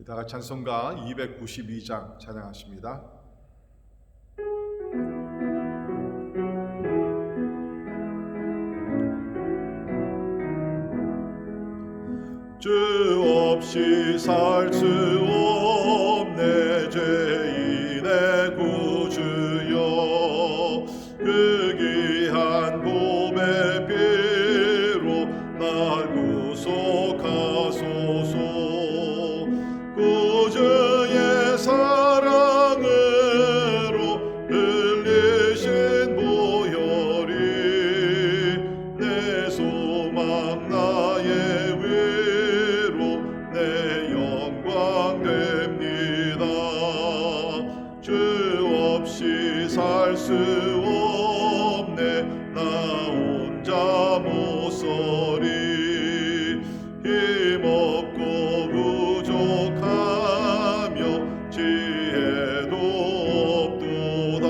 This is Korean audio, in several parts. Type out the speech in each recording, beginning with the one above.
다같이 찬송가 292장 찬양하십니다. 주 없이 살 수 없네 죄인의 구주여, 그 귀한 보배 피로 날 구속하소서. 구주의 사랑으로 흘리신 보혈이 내 소망 나의 위로 내 영광 됩니다. 주 없이 살 수 없네 나 혼자 못 서리. 힘없고 부족하며 지혜도 없도다.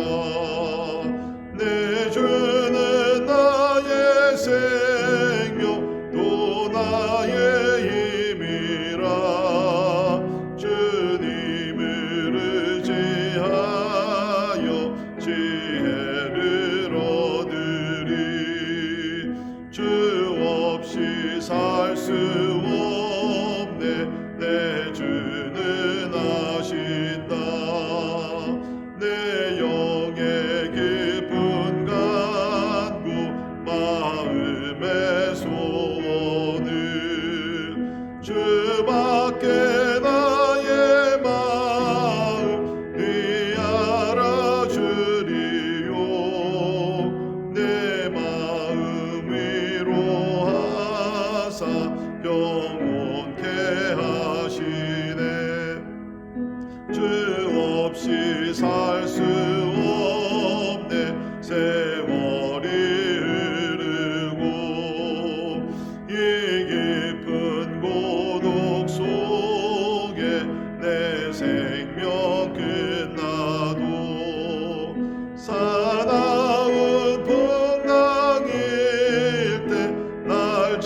내 주는 나의 생명 또 나의 힘이라. 주님을 의지하여 지혜를 얻으리. 주 없이 살 수 없네 내 주는 아신다. 내 영의 깊은 간구 마음의 소원을 주밖에 나의 마음이 알아주리요. 내 마음 위로하사 영원케 하시네. 주 없이 살 수 없네 세월이 흐르고 이 깊은 고독 속에 내 생명 끝나도 사나운 풍랑일 때 날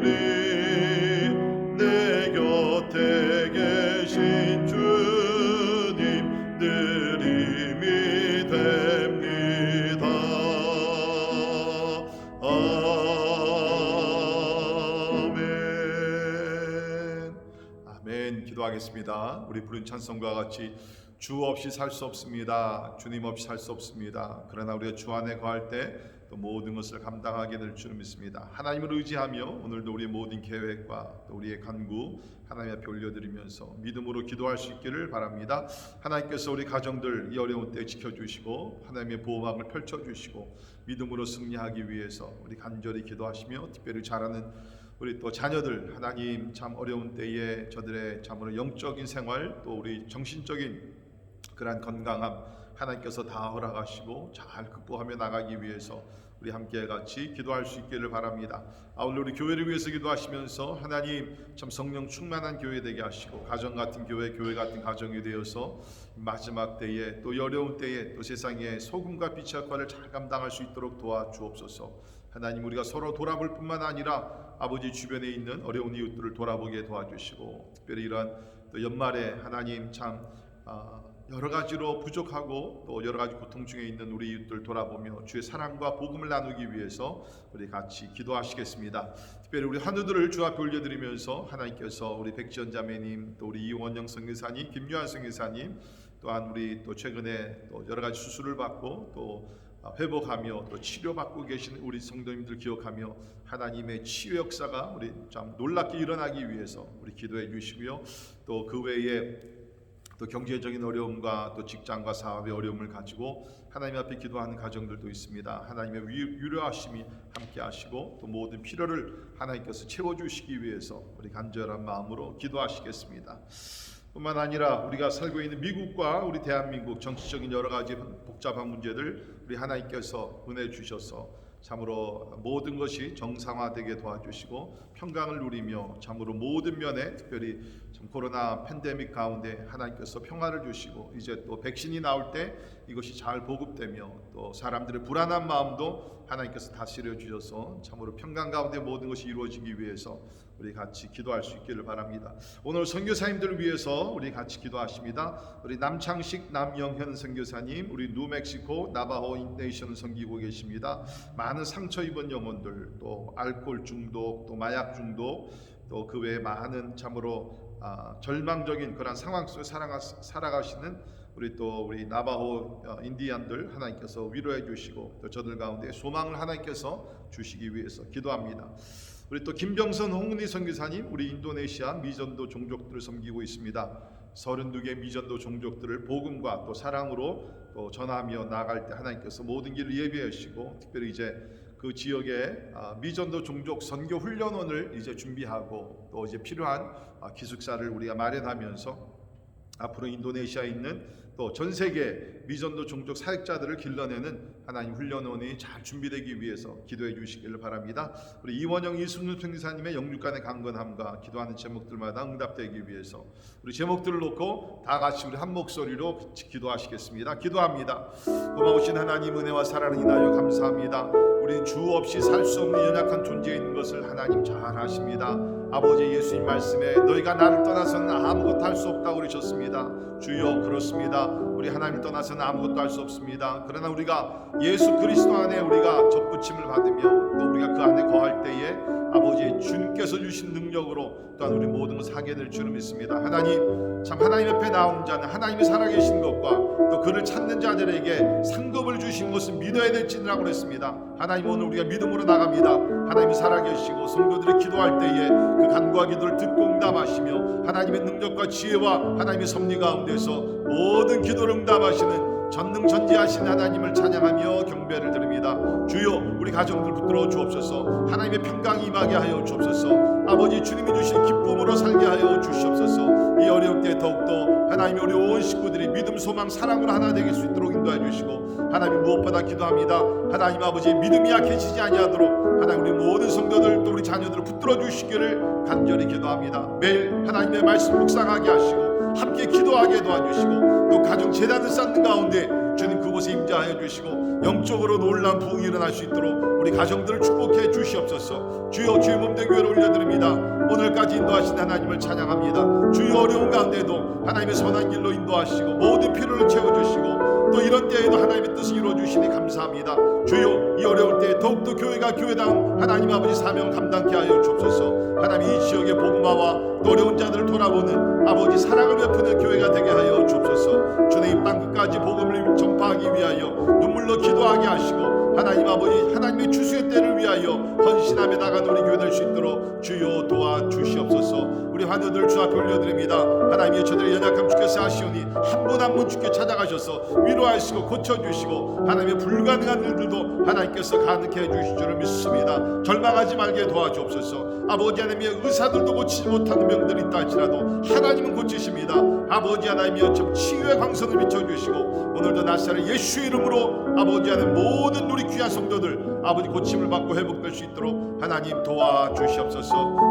지켜주시리. 내 곁에 계신 주님 늘 힘이 됩니다. 아멘. 아멘. 기도하겠습니다. 우리 부른 찬송과 같이 주 없이 살 수 없습니다. 주님 없이 살 수 없습니다. 그러나 우리가 주 안에 거할 때 또 모든 것을 감당하게 될 줄 믿습니다. 하나님을 의지하며 오늘도 우리의 모든 계획과 또 우리의 간구 하나님 앞에 올려드리면서 믿음으로 기도할 수 있기를 바랍니다. 하나님께서 우리 가정들 이 어려운 때 지켜주시고 하나님의 보호막을 펼쳐주시고 믿음으로 승리하기 위해서 우리 간절히 기도하시며 특별히 잘하는 우리 또 자녀들 하나님 참 어려운 때에 저들의 참으로 영적인 생활 또 우리 정신적인 그러한 건강함 하나님께서 다 허락하시고 잘 극복하며 나가기 위해서 우리 함께 같이 기도할 수 있기를 바랍니다. 오늘 우리 교회를 위해서 기도하시면서 하나님 참 성령 충만한 교회 되게 하시고 가정 같은 교회, 교회 같은 가정이 되어서 마지막 때에 또 어려운 때에 또 세상의 소금과 빛의 역할을 잘 감당할 수 있도록 도와주옵소서. 하나님 우리가 서로 돌아볼 뿐만 아니라 아버지 주변에 있는 어려운 이웃들을 돌아보게 도와주시고 특별히 이러한 또 연말에 하나님 참 여러 가지로 부족하고 또 여러 가지 고통 중에 있는 우리 이웃들 돌아보며 주의 사랑과 복음을 나누기 위해서 우리 같이 기도하시겠습니다. 특별히 우리 환우들을 주 앞에 올려드리면서 하나님께서 우리 백지연 자매님 또 우리 이원영 선교사님, 김유한 선교사님 또한 우리 또 최근에 또 여러 가지 수술을 받고 또 회복하며 또 치료받고 계신 우리 성도님들 기억하며 하나님의 치유 역사가 우리 참 놀랍게 일어나기 위해서 우리 기도해 주시고요. 또 그 외에 또 경제적인 어려움과 또 직장과 사업의 어려움을 가지고 하나님 앞에 기도하는 가정들도 있습니다. 하나님의 위로하심이 함께 하시고 또 모든 필요를 하나님께서 채워주시기 위해서 우리 간절한 마음으로 기도하시겠습니다. 뿐만 아니라 우리가 살고 있는 미국과 우리 대한민국 정치적인 여러 가지 복잡한 문제들 우리 하나님께서 은혜 주셔서 참으로 모든 것이 정상화되게 도와주시고 평강을 누리며 참으로 모든 면에 특별히 참 코로나 팬데믹 가운데 하나님께서 평화를 주시고 이제 또 백신이 나올 때 이것이 잘 보급되며 또 사람들의 불안한 마음도 하나님께서 다스려 주셔서 참으로 평강 가운데 모든 것이 이루어지기 위해서 우리 같이 기도할 수 있기를 바랍니다. 오늘 선교사님들을 위해서 우리 같이 기도하십니다. 우리 남창식 남영현 선교사님, 우리 뉴멕시코 나바호 네이션을 섬기고 계십니다. 많은 상처 입은 영혼들, 또 알코올 중독, 또 마약 중독, 또 그 외에 많은 참으로 절망적인 그런 상황 속에 살아가시는 우리 나바호 인디안들 하나님께서 위로해 주시고 또 저들 가운데 소망을 하나님께서 주시기 위해서 기도합니다. 우리 또 김병선 홍은희 선교사님, 우리 인도네시아 미전도 종족들을 섬기고 있습니다. 32개 미전도 종족들을 복음과 또 사랑으로 또 전하며 나아갈 때 하나님께서 모든 길을 예비해 주시고, 특별히 이제 그 지역에 미전도 종족 선교 훈련원을 이제 준비하고 또 이제 필요한 기숙사를 우리가 마련하면서 앞으로 인도네시아에 있는 또 전 세계 미전도 종족 사역자들을 길러내는 하나님 훈련원이 잘 준비되기 위해서 기도해 주시기를 바랍니다. 우리 이원영 이승윤 선교사님의 영육간의 강건함과 기도하는 제목들마다 응답되기 위해서 우리 제목들을 놓고 다 같이 우리 한 목소리로 기도하시겠습니다. 기도합니다. 고마우신 하나님, 은혜와 사랑을 인하여 감사합니다. 우리 주 없이 살 수 없는 연약한 존재인 것을 하나님 잘 아십니다. 아버지, 예수님 말씀에 너희가 나를 떠나서는 아무것도 할 수 없다고 그러셨습니다. 주여, 그렇습니다. 우리 하나님을 떠나서는 아무것도 할 수 없습니다. 그러나 우리가 예수 그리스도 안에 우리가 접붙임을 받으며 또 우리가 그 안에 거할 때에 아버지 주님께서 주신 능력으로 또한 우리 모든 것을 하게 될 줄을 믿습니다. 하나님, 참 하나님 옆에 나온 자는 하나님이 살아계신 것과 또 그를 찾는 자들에게 상급을 주신 것을 믿어야 될지라고 그랬습니다. 하나님, 오늘 우리가 믿음으로 나갑니다. 하나님이 살아계시고 성도들이 기도할 때에 그 간구와 기도를 듣고 응답하시며 하나님의 능력과 지혜와 하나님의 섭리 가운데서 모든 기도를 응답하시는 전능전지하신 하나님을 찬양하며 경배를 드립니다. 주여, 우리 가정들 붙들어 주옵소서. 하나님의 평강이 임하게 하여 주옵소서. 아버지, 주님이 주신 기쁨으로 살게 하여 주시옵소서. 이 어려울 때 더욱더 하나님의 우리 온 식구들이 믿음, 소망, 사랑으로 하나 되길 수 있도록 인도해 주시고, 하나님 무엇보다 기도합니다. 하나님 아버지, 믿음이 약해지지 아니하도록 하나님 우리 모든 성도들 또 우리 자녀들을 붙들어 주시기를 간절히 기도합니다. 매일 하나님의 말씀 묵상하게 하시고 함께 기도하게 도와주시고 또 가정 재단을 쌓는 가운데 주님 그곳에 임재하여 주시고 영적으로 놀라운 부흥이 일어날 수 있도록 우리 가정들을 축복해 주시옵소서. 주여, 주의 몸된 교회를 올려드립니다. 오늘까지 인도하신 하나님을 찬양합니다. 주여, 어려운 가운데도 하나님의 선한 길로 인도하시고 모든 필요를 채워주시고 또 이런 때에도 하나님의 뜻을 이루어주시니 감사합니다. 주여, 이 어려울 때 더욱더 교회가 교회다운 하나님 아버지 사명 감당케 하여 주옵소서. 하나님, 이 지역의 복음화와 또 어려운 자들을 돌아보는 아버지 사랑을 베푸는 교회가 되게 하여 주옵소서. 주님, 땅끝까지 복음을 전파하기 위하여 눈물로 기도하게 하시고 하나님 아버지, 하나님의 추수의 때를 위하여 헌신하며 나가는 우리 교회 될 수 있도록 주여 도와주시옵소서. 우리 환우들 주 앞에 올려드립니다. 하나님의 저들의 연약함 주께서 아시오니 한 분 한 분 주께 찾아가셔서 위로하시고 고쳐주시고 하나님의 불가능한 일들도 하나님께서 가능케 해주실 줄을 믿습니다. 절망하지 말게 도와주옵소서. 아버지 하나님의 의사들도 고치지 못하는 병들이 있다 할지라도 하나님은 고치십니다. 아버지 하나님이여 참 치유의 광선을 비춰주시고 오늘도 나사렛 예수 이름으로 아버지 하나님 모든 우리 귀한 성도들 아버지 고침을 받고 회복될 수 있도록 하나님 도와주시옵소서.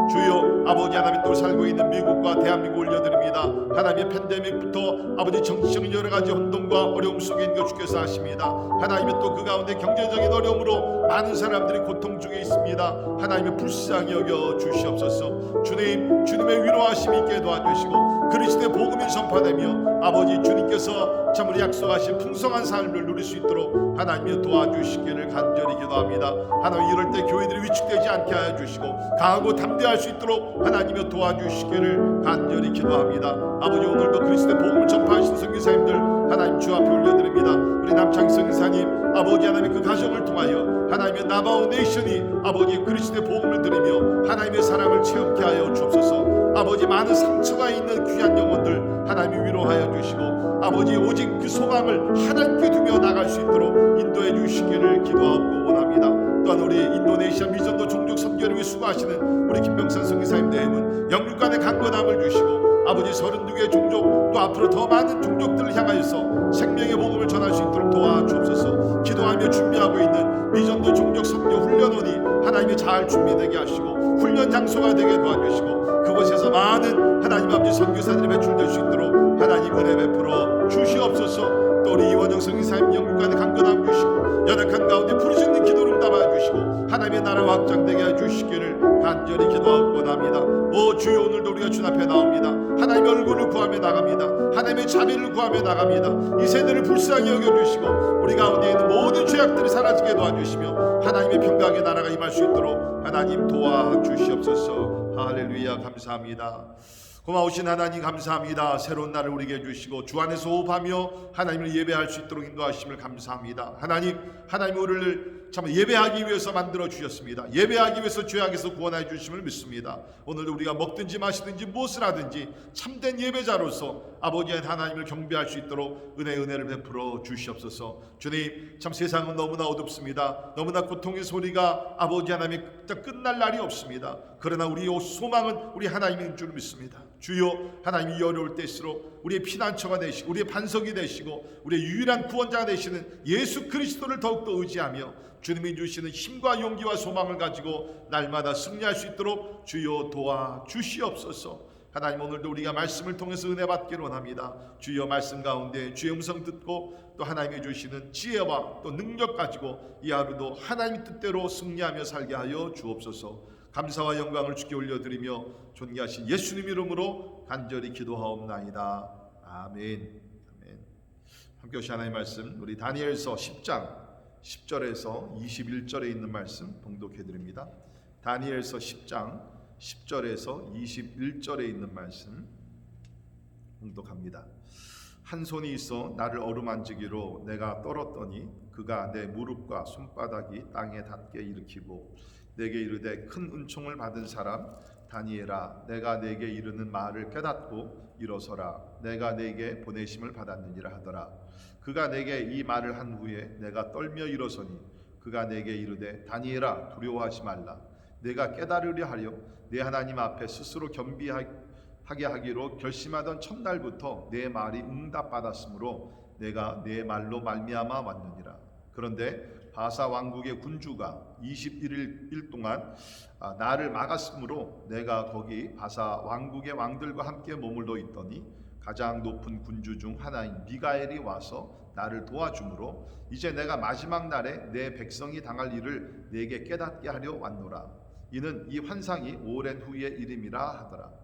주여, 아버지 하나님 또 살고 있는 미국과 대한민국 올려드립니다. 하나님의 팬데믹부터 아버지 정치적인 여러 가지 혼돈과 어려움 속에 있는 것 주께서 아십니다. 하나님의 또 그 가운데 경제적인 어려움으로 많은 사람들이 고통 중에 있습니다. 하나님의 불쌍히 여겨 주시옵소서. 주님, 주님의 위로하심이 있게 도와주시고 그리스도의 복음이 전파되며 아버지 주님께서 참으로 약속하신 풍성한 삶을 누릴 수 있도록 하나님이 도와주시기를 간절히 기도합니다. 하나님, 이럴 때 교회들이 위축되지 않게 하여 주시고 강하고 담대할 수 있도록 하나님이 도와주시기를 간절히 기도합니다. 아버지, 오늘도 그리스도의 복음을 전파하신 선교사님들 하나님 주 앞에 올려드립니다. 우리 남창희 선교사님 아버지 하나님의 그 가정을 통하여 하나님의 나바오 네이션이 아버지 그리스도의 복음을 들으며 하나님의 사랑을 체험케 하여 주옵소서. 아버지, 많은 상처가 있는 귀한 영혼들 하나님이 위로하여 주시고 아버지 오직 그 소망을 하나님께 두며 나갈 수 있도록 인도해 주시기를 기도하고 원합니다. 또한 우리 인도네시아 미전도 종족 선교를 위해 수고하시는 우리 김병선 선교사님 대행은 영육간의 강건함을 주시고 아버지 32개의 종족 또 앞으로 더 많은 종족들을 향하여서 생명의 복음을 전할 수 있도록 도와주옵소서. 기도하며 준비하고 있는 미전도 종족 선교 훈련원이 하나님이 잘 준비되게 하시고 훈련 장소가 되게 도와주시고 그곳에서 많은 하나님 아버지 선교사들이 배출될 수 있도록 하나님 은혜 베풀어 주시옵소서. 또 또 우리 이원영 성의사님 영육간에 강건함 주시고 연약한 가운데 부르짖는 기도를 응답하여 주시고 하나님의 나라가 확장되게 해주시기를 간절히 기도하고 원합니다. 오 주여, 오늘도 우리가 주 앞에 나옵니다. 하나님의 얼굴을 구하며 나갑니다. 하나님의 자비를 구하며 나갑니다. 이 세대를 불쌍히 여겨주시고 우리 가운데 있는 모든 죄악들이 사라지게 도와주시며 하나님의 평강의 나라가 임할 수 있도록 하나님 도와주시옵소서. 할렐루야. 감사합니다. 고마우신 하나님 감사합니다. 새로운 날을 우리에게 주시고 주 안에서 호흡하며 하나님을 예배할 수 있도록 인도하심을 감사합니다. 하나님 우리를 참 예배하기 위해서 만들어 주셨습니다. 예배하기 위해서 죄악에서 구원해 주심을 믿습니다. 오늘도 우리가 먹든지 마시든지 무엇을 하든지 참된 예배자로서 아버지 하나님을 경배할 수 있도록 은혜를 베풀어 주시옵소서. 주님, 참 세상은 너무나 어둡습니다. 너무나 고통의 소리가 아버지 하나님의 끝날 날이 없습니다. 그러나 우리의 소망은 우리 하나님인 줄 믿습니다. 주여, 하나님이 어려울 때일수록 우리의 피난처가 되시고 우리의 반석이 되시고 우리의 유일한 구원자가 되시는 예수 그리스도를 더욱더 의지하며 주님이 주시는 힘과 용기와 소망을 가지고 날마다 승리할 수 있도록 주여 도와주시옵소서. 하나님, 오늘도 우리가 말씀을 통해서 은혜 받기를 원합니다. 주여, 말씀 가운데 주의 음성 듣고 또 하나님이 주시는 지혜와 또 능력 가지고 이 하루도 하나님의 뜻대로 승리하며 살게 하여 주옵소서. 감사와 영광을 주께 올려드리며 존귀하신 예수님 이름으로 간절히 기도하옵나이다. 아멘. 함께 오신 하나님의 말씀, 우리 다니엘서 10장 10절에서 21절에 있는 말씀 봉독해드립니다. 다니엘서 10장 10절에서 21절에 있는 말씀 봉독합니다. 한 손이 있어 나를 어루만지기로 내가 떨었더니 그가 내 무릎과 손바닥이 땅에 닿게 일으키고 내게 이르되, 큰 은총을 받은 사람 다니엘아, 내가 내게 이르는 말을 깨닫고 일어서라. 내가 내게 보내심을 받았느니라 하더라. 그가 내게 이 말을 한 후에 내가 떨며 일어서니 그가 내게 이르되, 다니엘아, 두려워하지 말라. 내가 깨달으려 하려 내 하나님 앞에 스스로 겸비하게 하기로 결심하던 첫날부터 내 말이 응답받았으므로 내가 내 말로 말미암아 왔느니라. 그런데 바사 왕국의 군주가 21일 동안 나를 막았으므로 내가 거기 바사 왕국의 왕들과 함께 머물러 있더니 가장 높은 군주 중 하나인 미가엘이 와서 나를 도와주므로 이제 내가 마지막 날에 내 백성이 당할 일을 내게 깨닫게 하려 왔노라. 이는 이 환상이 오랜 후의 일임이라 하더라.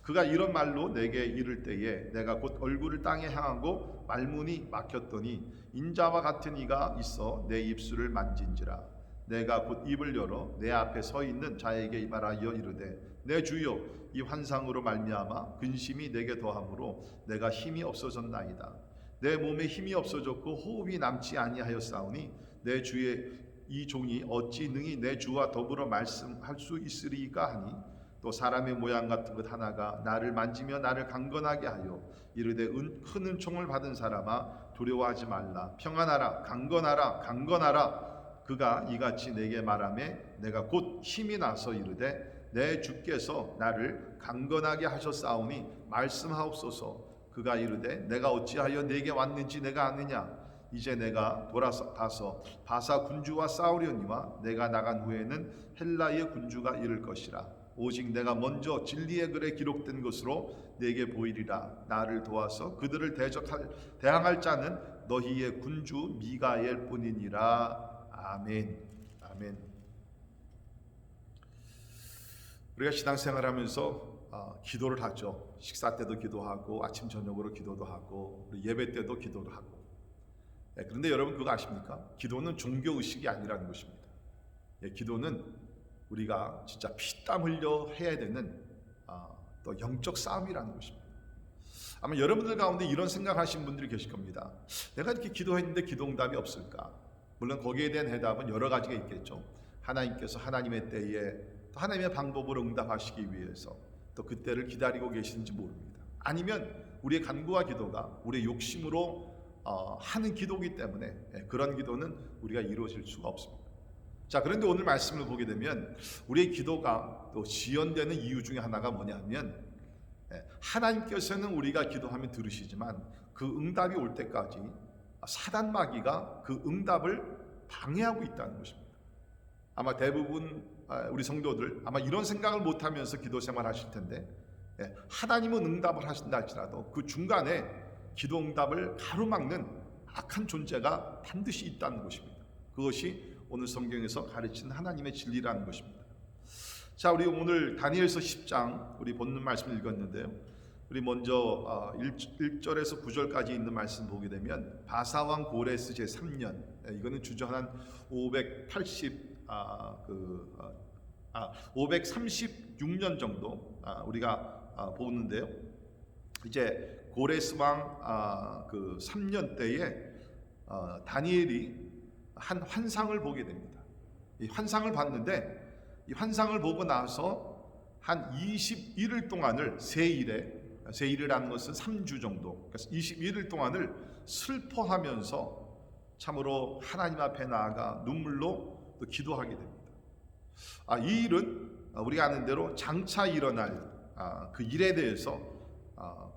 그가 이런 말로 내게 이를 때에 내가 곧 얼굴을 땅에 향하고 말문이 막혔더니 인자와 같은 이가 있어 내 입술을 만진지라. 내가 곧 입을 열어 내 앞에 서 있는 자에게 말하여 이르되, 내 주여, 이 환상으로 말미암아 근심이 내게 더함으로 내가 힘이 없어졌나이다. 내 몸에 힘이 없어졌고 호흡이 남지 아니하였사오니 내 주의 이 종이 어찌 능히 내 주와 더불어 말씀할 수 있으리까 하니, 또 사람의 모양 같은 것 하나가 나를 만지며 나를 강건하게 하여 이르되, 큰 은총을 받은 사람아, 두려워하지 말라. 평안하라. 강건하라. 강건하라. 그가 이같이 내게 말하매 내가 곧 힘이 나서 이르되, 내 주께서 나를 강건하게 하셨사오니 말씀하옵소서. 그가 이르되, 내가 어찌하여 내게 왔는지 내가 아느냐. 이제 내가 돌아서 가서 바사 군주와 싸우려니와 내가 나간 후에는 헬라의 군주가 이를 것이라. 오직 내가 먼저 진리의 글에 기록된 것으로 내게 보이리라. 나를 도와서 그들을 대항할 자는 너희의 군주 미가엘 뿐이니라. 아멘. 아멘. 우리가 신앙생활하면서 기도를 하죠. 식사 때도 기도하고 아침 저녁으로 기도도 하고 예배 때도 기도를 하고. 그런데 여러분 그거 아십니까? 기도는 종교의식이 아니라는 것입니다. 기도는 우리가 진짜 피땀 흘려 해야 되는 또 영적 싸움이라는 것입니다. 아마 여러분들 가운데 이런 생각하시는 분들이 계실 겁니다. 내가 이렇게 기도했는데 기도 응답이 없을까? 물론 거기에 대한 해답은 여러 가지가 있겠죠. 하나님께서 하나님의 때에 또 하나님의 방법으로 응답하시기 위해서 또 그때를 기다리고 계시는지 모릅니다. 아니면 우리의 간구와 기도가 우리의 욕심으로 하는 기도이기 때문에 그런 기도는 우리가 이루어질 수가 없습니다. 자, 그런데 오늘 말씀을 보게 되면 우리의 기도가 또 지연되는 이유 중에 하나가 뭐냐면, 하나님께서는 우리가 기도하면 들으시지만 그 응답이 올 때까지 사단 마귀가 그 응답을 방해하고 있다는 것입니다. 아마 대부분 우리 성도들 아마 이런 생각을 못하면서 기도 생활 하실 텐데, 하나님은 응답을 하신다 할지라도 그 중간에 기도 응답을 가로막는 악한 존재가 반드시 있다는 것입니다. 그것이 오늘 성경에서 가르친 하나님의 진리라는 것입니다. 자, 우리 오늘 다니엘서 10장 우리 본문 말씀을 읽었는데요. 우리 먼저 1절에서 9절까지 있는 말씀 보게 되면 바사왕 고레스 제3년, 이거는 주전 한 536년 정도 우리가 보는데요. 이제 고레스 왕 그 3년 때에 다니엘이 한 환상을 보게 됩니다. 이 환상을 봤는데 이 환상을 보고 나서 한 21일 동안을 세일이라는 것은 3주 정도, 그래서 21일 동안을 슬퍼하면서 참으로 하나님 앞에 나아가 눈물로 또 기도하게 됩니다. 이 일은 우리가 아는 대로 장차 일어날 그 일에 대해서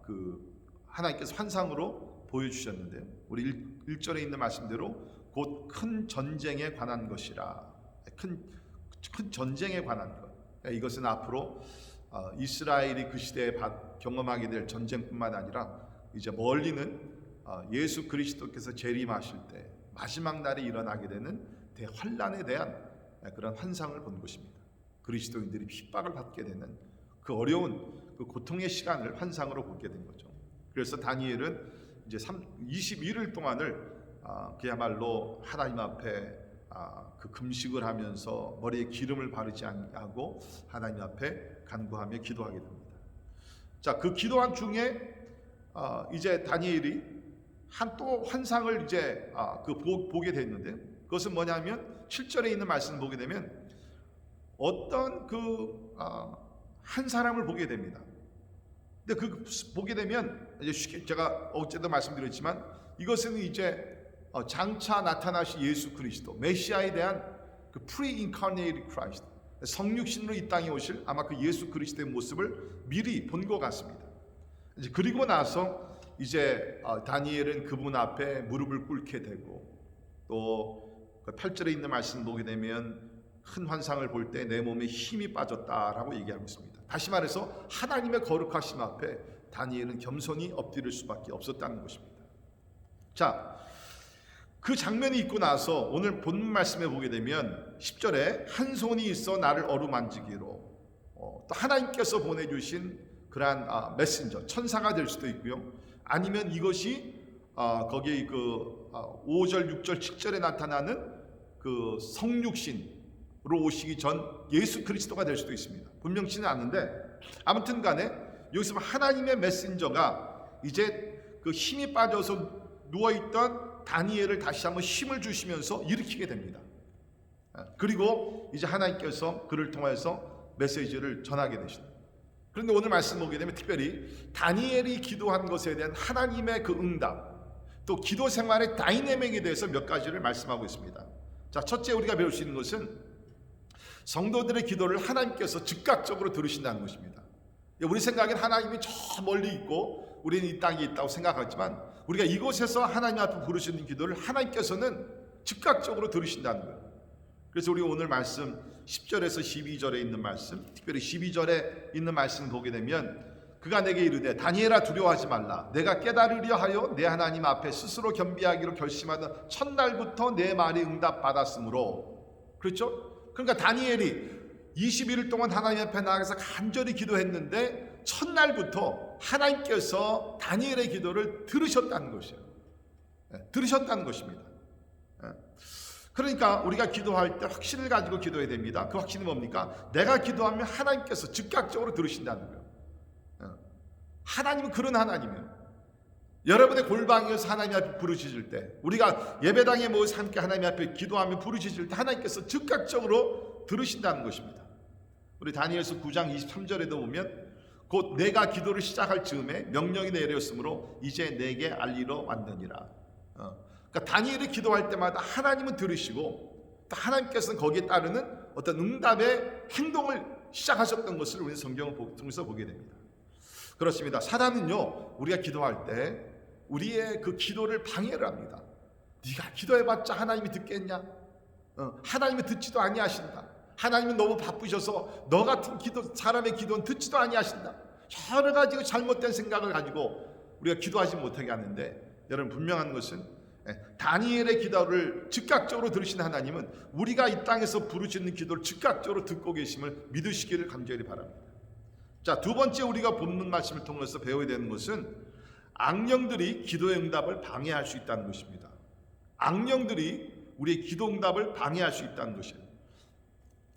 그 하나님께서 환상으로 보여주셨는데요. 우리 1절에 있는 말씀대로 곧 큰 전쟁에 관한 것이라. 큰 전쟁에 관한 것. 이것은 앞으로 이스라엘이 그 시대에 경험하게 될 전쟁뿐만 아니라 이제 멀리는 예수 그리스도께서 재림하실 때 마지막 날에 일어나게 되는 대환란에 대한 그런 환상을 본 것입니다. 그리스도인들이 핍박을 받게 되는 그 어려운 그 고통의 시간을 환상으로 보게 된 거죠. 그래서 다니엘은 이제 21일 동안을 그야말로 하나님 앞에 그 금식을 하면서 머리에 기름을 바르지 않고 하나님 앞에 간구하며 기도하게 됩니다. 자, 그 기도한 중에 이제 다니엘이 한 또 환상을 이제 보게 됐는데, 그것은 뭐냐면 7절에 있는 말씀을 보게 되면 어떤 한 사람을 보게 됩니다. 근데 그 보게 되면 이제 쉽게 제가 어제도 말씀드렸지만 이것은 이제 장차 나타나실 예수 그리스도 메시아에 대한 그 pre-incarnated Christ, 성육신으로 이 땅에 오실 아마 그 예수 그리스도의 모습을 미리 본 것 같습니다. 이제 그리고 나서 이제 다니엘은 그분 앞에 무릎을 꿇게 되고, 또 8절에 있는 말씀 보게 되면 큰 환상을 볼 때 내 몸에 힘이 빠졌다라고 얘기하고 있습니다. 다시 말해서 하나님의 거룩하심 앞에 다니엘은 겸손히 엎드릴 수밖에 없었다는 것입니다. 자, 그 장면이 있고 나서 오늘 본문 말씀에 보게 되면 10절에 한 손이 있어 나를 어루만지기로, 또 하나님께서 보내주신 그러한 메신저, 천사가 될 수도 있고요. 아니면 이것이 거기 그 5절, 6절, 7절에 나타나는 그 성육신으로 오시기 전 예수 그리스도가 될 수도 있습니다. 분명치는 않은데 아무튼 간에 여기서 하나님의 메신저가 이제 그 힘이 빠져서 누워있던 다니엘을 다시 한번 힘을 주시면서 일으키게 됩니다. 그리고 이제 하나님께서 그를 통해서 메시지를 전하게 되십니다. 그런데 오늘 말씀 보게 되면 특별히 다니엘이 기도한 것에 대한 하나님의 그 응답, 또 기도 생활의 다이내믹에 대해서 몇 가지를 말씀하고 있습니다. 자, 첫째 우리가 배울 수 있는 것은 성도들의 기도를 하나님께서 즉각적으로 들으신다는 것입니다. 우리 생각엔 하나님이 저 멀리 있고 우리는 이 땅에 있다고 생각하지만 우리가 이곳에서 하나님 앞에 부르시는 기도를 하나님께서는 즉각적으로 들으신다는 거예요. 그래서 우리 오늘 말씀 10절에서 12절에 있는 말씀, 특별히 12절에 있는 말씀 보게 되면 그가 내게 이르되 다니엘아 두려워하지 말라. 내가 깨달으려 하여 내 하나님 앞에 스스로 겸비하기로 결심하던 첫날부터 내 말이 응답받았으므로. 그렇죠? 그러니까 다니엘이 21일 동안 하나님 앞에 나가서 간절히 기도했는데 첫날부터 하나님께서 다니엘의 기도를 들으셨다는 것이에요. 들으셨다는 것입니다. 그러니까 우리가 기도할 때 확신을 가지고 기도해야 됩니다. 그 확신이 뭡니까? 내가 기도하면 하나님께서 즉각적으로 들으신다는 거예요. 하나님은 그런 하나님이에요. 여러분의 골방에서 하나님 앞에 부르짖을 때, 우리가 예배당에 모여서 함께 하나님 앞에 기도하며 부르짖을 때 하나님께서 즉각적으로 들으신다는 것입니다. 우리 다니엘서 9장 23절에도 보면 곧 내가 기도를 시작할 즈음에 명령이 내렸으므로 이제 내게 알리러 왔느니라. 그러니까 다니엘이 기도할 때마다 하나님은 들으시고 또 하나님께서는 거기에 따르는 어떤 응답의 행동을 시작하셨던 것을 우리 성경을 통해서 보게 됩니다. 그렇습니다. 사단은요, 우리가 기도할 때 우리의 그 기도를 방해를 합니다. 네가 기도해봤자 하나님이 듣겠냐? 하나님이 듣지도 아니하신다. 하나님은 너무 바쁘셔서 너 같은 사람의 기도는 듣지도 아니하신다. 여러 가지 잘못된 생각을 가지고 우리가 기도하지 못하게 하는데, 여러분 분명한 것은 다니엘의 기도를 즉각적으로 들으신 하나님은 우리가 이 땅에서 부르짖는 기도를 즉각적으로 듣고 계심을 믿으시기를 간절히 바랍니다. 자, 두 번째 우리가 본문 말씀을 통해서 배워야 되는 것은 악령들이 기도의 응답을 방해할 수 있다는 것입니다. 악령들이 우리의 기도 응답을 방해할 수 있다는 것이에요.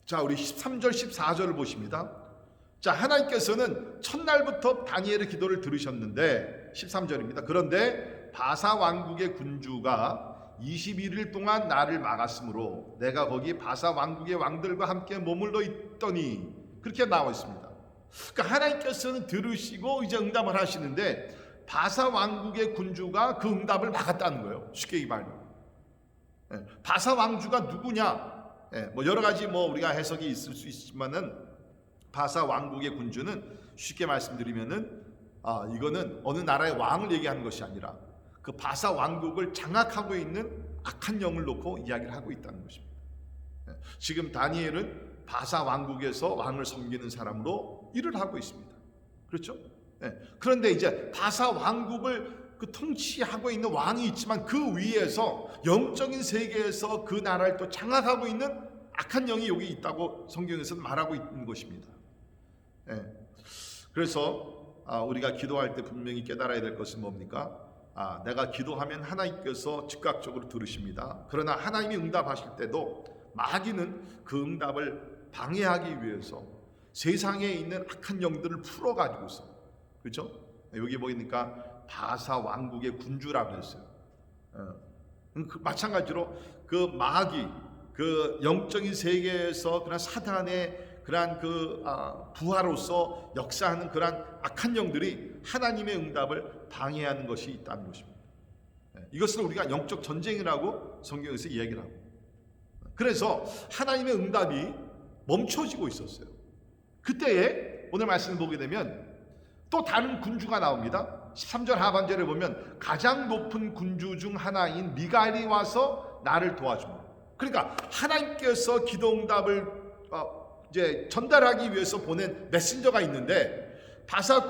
자, 우리 13절 14절을 보십니다. 자, 하나님께서는 첫날부터 다니엘의 기도를 들으셨는데 13절입니다. 그런데 바사 왕국의 군주가 21일 동안 나를 막았으므로 내가 거기 바사 왕국의 왕들과 함께 머물러 있더니, 그렇게 나와 있습니다. 그러니까 하나님께서는 들으시고 이제 응답을 하시는데 바사 왕국의 군주가 그 응답을 막았다는 거예요. 쉽게 말하면 바사 왕주가 누구냐? 뭐 여러 가지 우리가 해석이 있을 수 있지만은 바사 왕국의 군주는 쉽게 말씀드리면은 이거는 어느 나라의 왕을 얘기하는 것이 아니라 그 바사 왕국을 장악하고 있는 악한 영을 놓고 이야기를 하고 있다는 것입니다. 지금 다니엘은 바사 왕국에서 왕을 섬기는 사람으로 일을 하고 있습니다. 그렇죠? 그런데 이제 바사 왕국을 그 통치하고 있는 왕이 있지만 그 위에서 영적인 세계에서 그 나라를 또 장악하고 있는 악한 영이 여기 있다고 성경에서는 말하고 있는 것입니다. 그래서 우리가 기도할 때 분명히 깨달아야 될 것은 뭡니까? 내가 기도하면 하나님께서 즉각적으로 들으십니다. 그러나 하나님이 응답하실 때도 마귀는 그 응답을 방해하기 위해서 세상에 있는 악한 영들을 풀어가지고서, 그렇죠? 여기 보니까 바사 왕국의 군주라고 했어요. 마찬가지로 그 마귀, 그 영적인 세계에서 그런 사단의 그러한 부하로서 역사하는 그러한 악한 영들이 하나님의 응답을 방해하는 것이 있다는 것입니다. 이것을 우리가 영적 전쟁이라고 성경에서 이야기를 하고, 그래서 하나님의 응답이 멈춰지고 있었어요. 그때에 오늘 말씀을 보게 되면 또 다른 군주가 나옵니다. 13절 하반절에 보면 가장 높은 군주 중 하나인 미가엘이 와서 나를 도와줍니다. 그러니까 하나님께서 기도응답을 이제 전달하기 위해서 보낸 메신저가 있는데 바사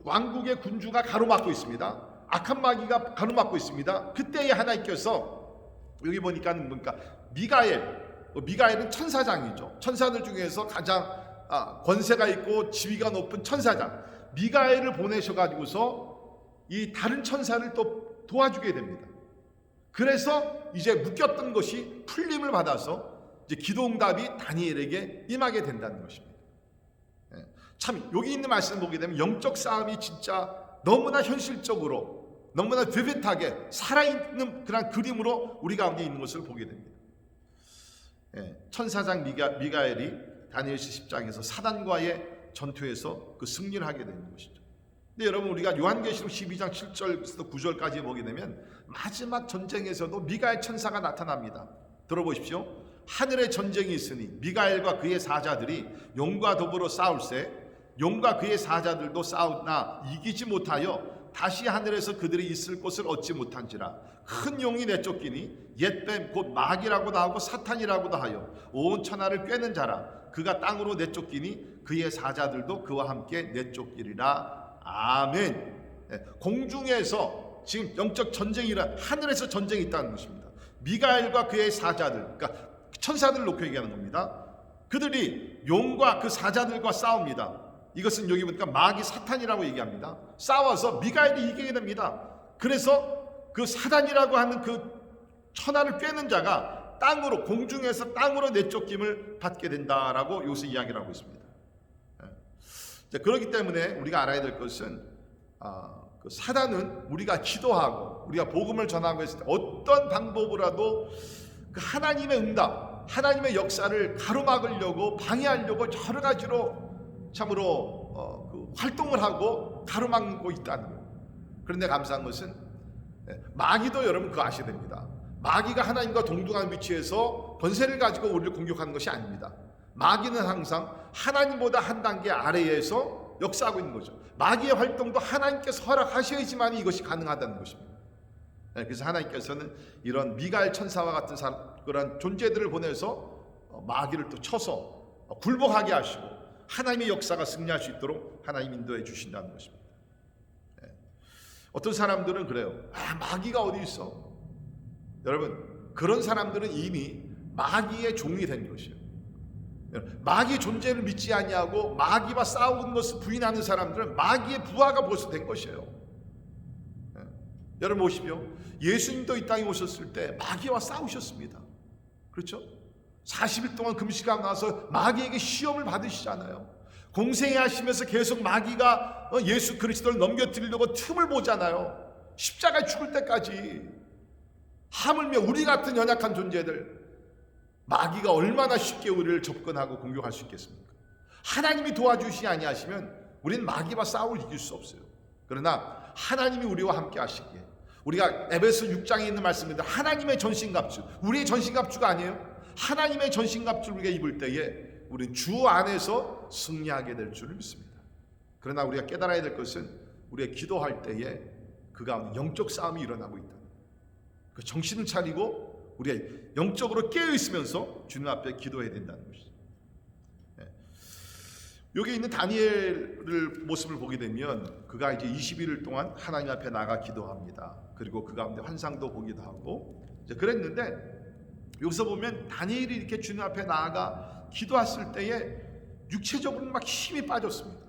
왕국의 군주가 가로막고 있습니다. 악한 마귀가 가로막고 있습니다. 그때에 하나님께서 여기 보니까는 뭡니까? 미가엘은 천사장이죠. 천사들 중에서 가장 권세가 있고 지위가 높은 천사장 미가엘을 보내셔가지고서 이 다른 천사를 또 도와주게 됩니다. 그래서 이제 묶였던 것이 풀림을 받아서 이제 기도응답이 다니엘에게 임하게 된다는 것입니다. 참 여기 있는 말씀을 보게 되면 영적 싸움이 진짜 너무나 현실적으로 너무나 비비하게 살아있는 그런 그림으로 우리 가운데 있는 것을 보게 됩니다. 천사장 미가엘이 다니엘시 10장에서 사단과의 전투에서 그 승리를 하게 되는 것이죠. 근데 여러분 우리가 요한계시록 12장 7절에서 9절까지 보게 되면 마지막 전쟁에서도 미가엘 천사가 나타납니다. 들어보십시오. 하늘에 전쟁이 있으니 미가엘과 그의 사자들이 용과 더불어 싸울세 용과 그의 사자들도 싸우나 이기지 못하여 다시 하늘에서 그들이 있을 곳을 얻지 못한지라 큰 용이 내쫓기니 옛뱀 곧 마귀라고도 하고 사탄이라고도 하여 온 천하를 꿰는 자라 그가 땅으로 내쫓기니 그의 사자들도 그와 함께 내쫓기리라. 아멘. 공중에서 지금 영적 전쟁이라 하늘에서 전쟁이 있다는 것입니다. 미가엘과 그의 사자들, 그러니까 천사들을 놓고 얘기하는 겁니다. 그들이 용과 그 사자들과 싸웁니다. 이것은 여기 보니까 마귀 사탄이라고 얘기합니다. 싸워서 미가엘이 이기게 됩니다. 그래서 그 사단이라고 하는 그 천하를 꿰는 자가 땅으로 공중에서 땅으로 내쫓김을 받게 된다라고 여기서 이야기를 하고 있습니다. 그렇기 때문에 우리가 알아야 될 것은 그 사단은 우리가 기도하고 우리가 복음을 전하고 했을 때 어떤 방법으로라도 그 하나님의 응답, 하나님의 역사를 가로막으려고 방해하려고 여러 가지로 참으로 그 활동을 하고 가로막고 있다는 거예요. 그런데 감사한 것은 마귀도 여러분 그거 아셔야 됩니다. 마귀가 하나님과 동등한 위치에서 권세를 가지고 우리를 공격하는 것이 아닙니다. 마귀는 항상 하나님보다 한 단계 아래에서 역사하고 있는 거죠. 마귀의 활동도 하나님께서 허락하셔야지만 이것이 가능하다는 것입니다. 그래서 하나님께서는 이런 미가엘 천사와 같은 그런 존재들을 보내서 마귀를 또 쳐서 굴복하게 하시고 하나님의 역사가 승리할 수 있도록 하나님 인도해 주신다는 것입니다. 어떤 사람들은 그래요. 마귀가 어디 있어? 여러분, 그런 사람들은 이미 마귀의 종이 된 것이에요. 마귀의 존재를 믿지 아니하고 마귀와 싸우는 것을 부인하는 사람들은 마귀의 부하가 벌써 된 것이에요. 여러분 보십시오. 예수님도 이 땅에 오셨을 때 마귀와 싸우셨습니다. 그렇죠? 40일 동안 금식하고 나서 마귀에게 시험을 받으시잖아요. 공생애 하시면서 계속 마귀가 예수 그리스도를 넘겨뜨리려고 틈을 보잖아요. 십자가에 죽을 때까지. 하물며 우리 같은 연약한 존재들, 마귀가 얼마나 쉽게 우리를 접근하고 공격할 수 있겠습니까? 하나님이 도와주시지 아니하시면 우리는 마귀와 싸움을 이길 수 없어요. 그러나 하나님이 우리와 함께 하시기에, 우리가 에베소 6장에 있는 말씀입니다. 하나님의 전신갑주, 우리의 전신갑주가 아니에요. 하나님의 전신갑주를 우리가 입을 때에 우리는 주 안에서 승리하게 될 줄을 믿습니다. 그러나 우리가 깨달아야 될 것은 우리가 기도할 때에 그 가운데 영적 싸움이 일어나고 있다. 그 정신을 차리고 우리가 영적으로 깨어 있으면서 주님 앞에 기도해야 된다는 것이죠. 여기 있는 다니엘을 모습을 보게 되면 그가 이제 21일 동안 하나님 앞에 나가 기도합니다. 그리고 그 가운데 환상도 보기도 하고 이제 그랬는데, 여기서 보면 다니엘이 이렇게 주님 앞에 나아가 기도했을 때에 육체적으로 막 힘이 빠졌습니다.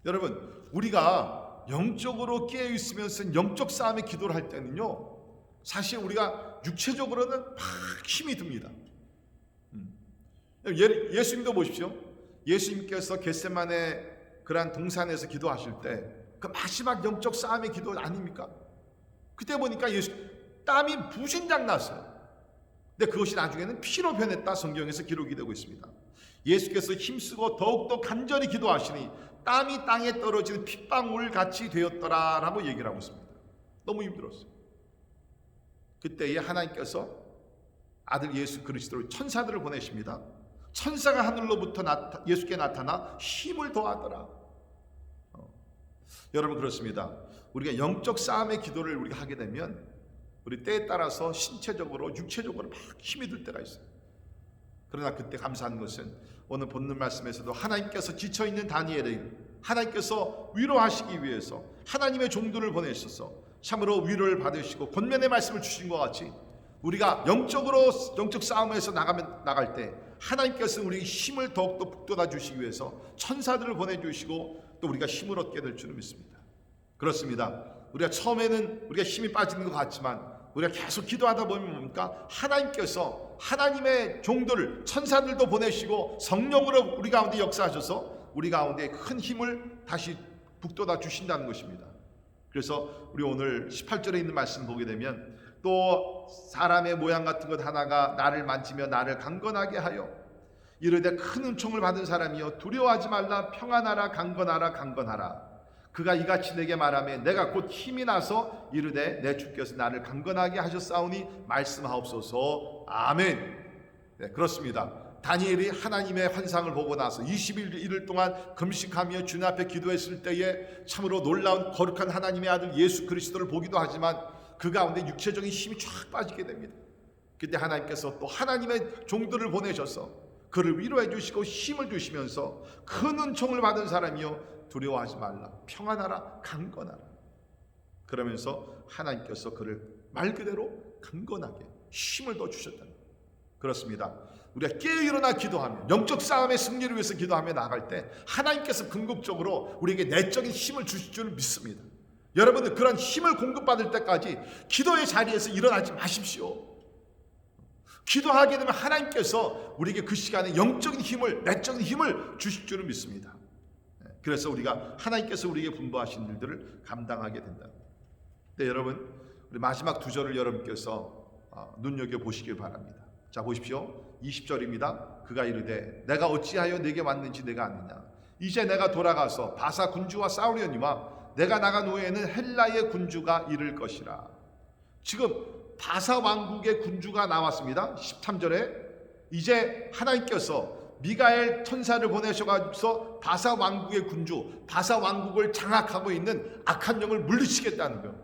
여러분, 우리가 영적으로 깨어 있으면서 영적 싸움의 기도를 할 때는요, 사실 우리가 육체적으로는 막 힘이 듭니다. 예수님도 보십시오. 예수님께서 겟세마네 그러한 동산에서 기도하실 때 그 마지막 영적 싸움의 기도 아닙니까? 그때 보니까 예수 땀이 부신장 났어요. 근데 그것이 나중에는 피로 변했다, 성경에서 기록이 되고 있습니다. 예수께서 힘쓰고 더욱더 간절히 기도하시니 땀이 땅에 떨어지는 핏방울 같이 되었더라라고 얘기를 하고 있습니다. 너무 힘들었어요. 그때에 하나님께서 아들 예수 그리스도를 천사들을 보내십니다. 천사가 하늘로부터 예수께 나타나 힘을 더하더라. 여러분, 그렇습니다. 우리가 영적 싸움의 기도를 우리가 하게 되면 우리 때에 따라서 신체적으로 육체적으로 막 힘이 들 때가 있어요. 그러나 그때 감사한 것은 오늘 본문 말씀에서도 하나님께서 지쳐있는 다니엘을 하나님께서 위로하시기 위해서 하나님의 종들을 보내셔서 참으로 위로를 받으시고 권면의 말씀을 주신 것 같이 우리가 영적 싸움에서 나갈 때 하나님께서 우리 힘을 더욱더 북돋아 주시기 위해서 천사들을 보내주시고 또 우리가 힘을 얻게 될 줄을 믿습니다. 그렇습니다. 우리가 처음에는 우리가 힘이 빠지는 것 같지만 우리가 계속 기도하다 보면 뭡니까? 하나님께서 하나님의 종들을 천사들도 보내시고 성령으로 우리 가운데 역사하셔서 우리 가운데 큰 힘을 다시 북돋아 주신다는 것입니다. 그래서 우리 오늘 18절에 있는 말씀 보게 되면 또 사람의 모양 같은 것 하나가 나를 만지며 나를 강건하게 하여 이르되 큰 은총을 받은 사람이여 두려워하지 말라 평안하라 강건하라 강건하라. 그가 이같이 내게 말하며 내가 곧 힘이 나서 이르되 내 주께서 나를 강건하게 하셨사오니 말씀하옵소서. 아멘. 네, 그렇습니다. 다니엘이 하나님의 환상을 보고 나서 21일 동안 금식하며 주님 앞에 기도했을 때에 참으로 놀라운 거룩한 하나님의 아들 예수 그리스도를 보기도 하지만 그 가운데 육체적인 힘이 쫙 빠지게 됩니다. 그때 하나님께서 또 하나님의 종들을 보내셔서 그를 위로해 주시고 힘을 주시면서 큰 은총을 받은 사람이요 두려워하지 말라 평안하라 강건하라. 그러면서 하나님께서 그를 말 그대로 강건하게 힘을 더 주셨다는 거예요. 그렇습니다. 우리가 깨어 일어나 기도하며 영적 싸움의 승리를 위해서 기도하며 나갈 때 하나님께서 궁극적으로 우리에게 내적인 힘을 주실 줄 믿습니다. 여러분들 그런 힘을 공급받을 때까지 기도의 자리에서 일어나지 마십시오. 기도하게 되면 하나님께서 우리에게 그 시간에 영적인 힘을, 내적인 힘을 주실 줄을 믿습니다. 그래서 우리가 하나님께서 우리에게 분부하신 일들을 감당하게 된다. 네, 여러분, 우리 마지막 두 절을 여러분께서 눈여겨 보시길 바랍니다. 자, 보십시오. 20절입니다. 그가 이르되 내가 어찌하여 내게 왔는지 내가 아느냐. 이제 내가 돌아가서 바사 군주와 싸우려니와 내가 나간 후에는 헬라의 군주가 이를 것이라. 지금 바사 왕국의 군주가 나왔습니다. 13절에 이제 하나님께서 미가엘 천사를 보내셔가지고 바사 왕국의 군주, 바사 왕국을 장악하고 있는 악한 영을 물리치겠다는 거예요.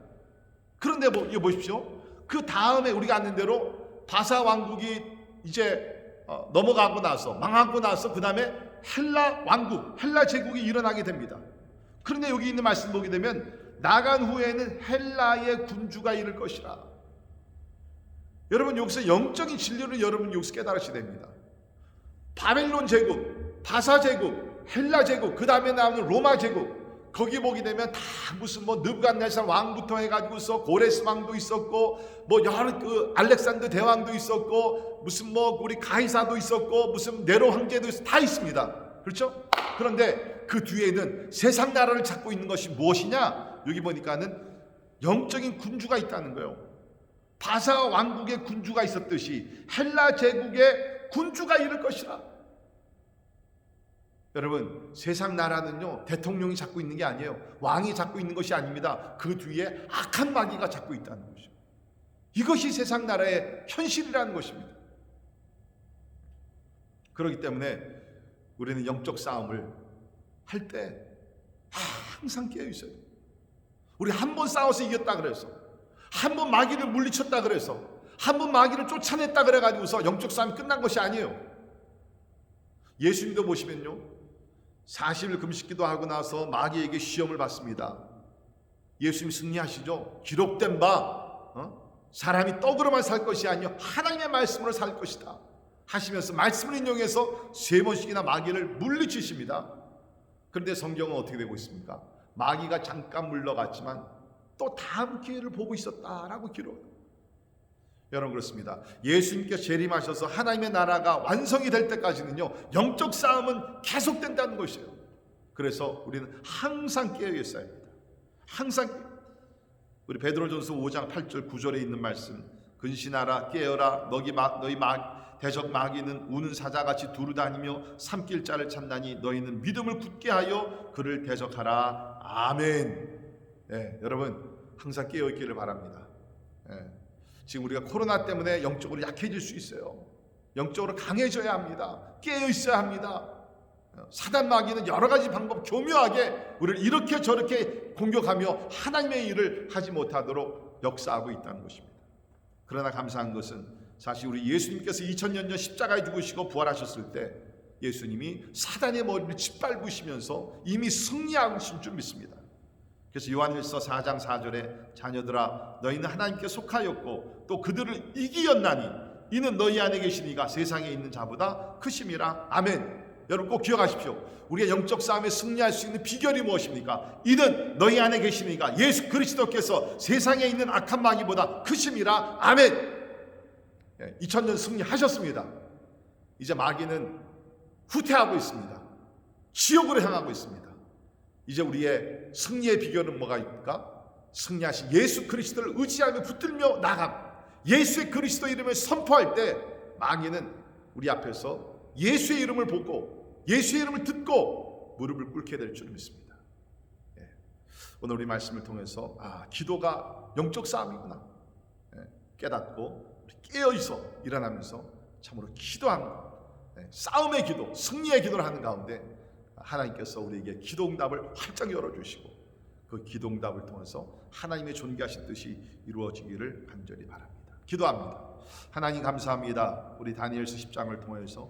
그런데 이거 보십시오. 그 다음에 우리가 아는 대로 바사 왕국이 이제 넘어가고 나서 망하고 나서 그 다음에 헬라 왕국, 헬라 제국이 일어나게 됩니다. 그런데 여기 있는 말씀 보게 되면 나간 후에는 헬라의 군주가 이를 것이라. 여러분 여기서 영적인 진리를 여러분 여기서 깨달으셔야 됩니다. 바벨론 제국, 바사 제국, 헬라 제국, 그 다음에 나오는 로마 제국, 거기 보게 되면 다 무슨 뭐 느부갓네살 왕부터 해가지고서 고레스 왕도 있었고, 뭐 여러 그 알렉산더 대왕도 있었고, 무슨 뭐 우리 가이사도 있었고, 무슨 네로 황제도 다 있습니다. 그렇죠? 그런데 그 뒤에는 세상 나라를 잡고 있는 것이 무엇이냐? 여기 보니까는 영적인 군주가 있다는 거예요. 바사 왕국의 군주가 있었듯이 헬라 제국의 군주가 이를 것이라. 여러분 세상 나라는요 대통령이 잡고 있는 게 아니에요. 왕이 잡고 있는 것이 아닙니다. 그 뒤에 악한 마귀가 잡고 있다는 것이죠. 이것이 세상 나라의 현실이라는 것입니다. 그렇기 때문에 우리는 영적 싸움을 할 때 항상 깨어 있어요. 우리 한 번 싸워서 이겼다 그래서, 한 번 마귀를 물리쳤다 그래서, 한 번 마귀를 쫓아냈다 그래가지고서 영적 싸움이 끝난 것이 아니에요. 예수님도 보시면요 40일 금식기도 하고 나서 마귀에게 시험을 받습니다. 예수님 승리하시죠. 기록된 바 사람이 떡으로만 살 것이 아니요 하나님의 말씀으로 살 것이다 하시면서 말씀을 인용해서 3번씩이나 마귀를 물리치십니다. 그런데 성경은 어떻게 되고 있습니까? 마귀가 잠깐 물러갔지만 또 다음 기회를 보고 있었다라고 기록해요. 여러분 그렇습니다. 예수님께서 재림하셔서 하나님의 나라가 완성이 될 때까지는요 영적 싸움은 계속된다는 것이에요. 그래서 우리는 항상 깨어 있어야 합니다. 항상. 우리 베드로전서 5장 8절 9절에 있는 말씀, 근신하라 깨어라 너희 대적 마귀는 우는 사자같이 두루다니며 삼킬 자를 찾나니 너희는 믿음을 굳게 하여 그를 대적하라. 아멘. 여러분 항상 깨어 있기를 바랍니다. 지금 우리가 코로나 때문에 영적으로 약해질 수 있어요. 영적으로 강해져야 합니다. 깨어 있어야 합니다. 사단 마귀는 여러 가지 방법 교묘하게 우리를 이렇게 저렇게 공격하며 하나님의 일을 하지 못하도록 역사하고 있다는 것입니다. 그러나 감사한 것은 사실 우리 예수님께서 2000년 전 십자가에 죽으시고 부활하셨을 때 예수님이 사단의 머리를 짓밟으시면서 이미 승리하신 줄 믿습니다. 그래서 요한일서 4장 4절에 자녀들아 너희는 하나님께 속하였고 또 그들을 이기었나니 이는 너희 안에 계신 이가 세상에 있는 자보다 크심이라. 아멘. 여러분 꼭 기억하십시오. 우리가 영적 싸움에 승리할 수 있는 비결이 무엇입니까? 이는 너희 안에 계신 이가 예수 그리스도께서 세상에 있는 악한 마귀보다 크심이라. 아멘. 2000년 승리하셨습니다. 이제 마귀는 후퇴하고 있습니다. 지옥으로 향하고 있습니다. 이제 우리의 승리의 비결은 뭐가 있을까? 승리하신 예수 그리스도를 의지하며 붙들며 나감. 예수의 그리스도 이름을 선포할 때 마귀는 우리 앞에서 예수의 이름을 보고 예수의 이름을 듣고 무릎을 꿇게 될 줄 믿습니다. 오늘 우리 말씀을 통해서 기도가 영적 싸움이구나 깨닫고 깨어있어 일어나면서 참으로 기도하는 싸움의 기도, 승리의 기도를 하는 가운데 하나님께서 우리에게 기도 응답을 활짝 열어주시고 그 기도 응답을 통해서 하나님의 존귀하신 뜻이 이루어지기를 간절히 바랍니다. 기도합니다. 하나님 감사합니다. 우리 다니엘서 10장을 통해서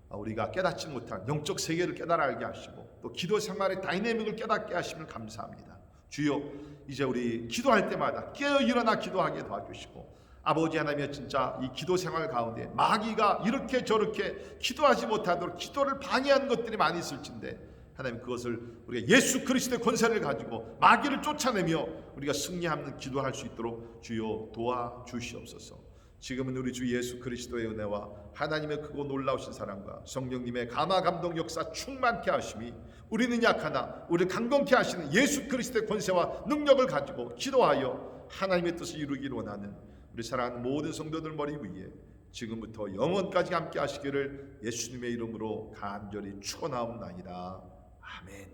우리가 깨닫지 못한 영적 세계를 깨달아 알게 하시고 또 기도 생활의 다이내믹을 깨닫게 하시면 감사합니다. 주여 이제 우리 기도할 때마다 깨어 일어나 기도하게 도와주시고 아버지 하나님의 진짜 이 기도 생활 가운데 마귀가 이렇게 저렇게 기도하지 못하도록 기도를 방해하는 것들이 많이 있을진데 하나님 그것을 우리가 예수 그리스도의 권세를 가지고 마귀를 쫓아내며 우리가 승리하는 기도할 수 있도록 주여 도와주시옵소서. 지금은 우리 주 예수 그리스도의 은혜와 하나님의 크고 놀라우신 사랑과 성령님의 감화 감동 역사 충만케 하심이 우리는 약하나 우리를 강건케 하시는 예수 그리스도의 권세와 능력을 가지고 기도하여 하나님의 뜻을 이루기를 원하는 우리 사랑하는 모든 성도들 머리 위에 지금부터 영원까지 함께 하시기를 예수님의 이름으로 간절히 축원하옵나이다. 아멘.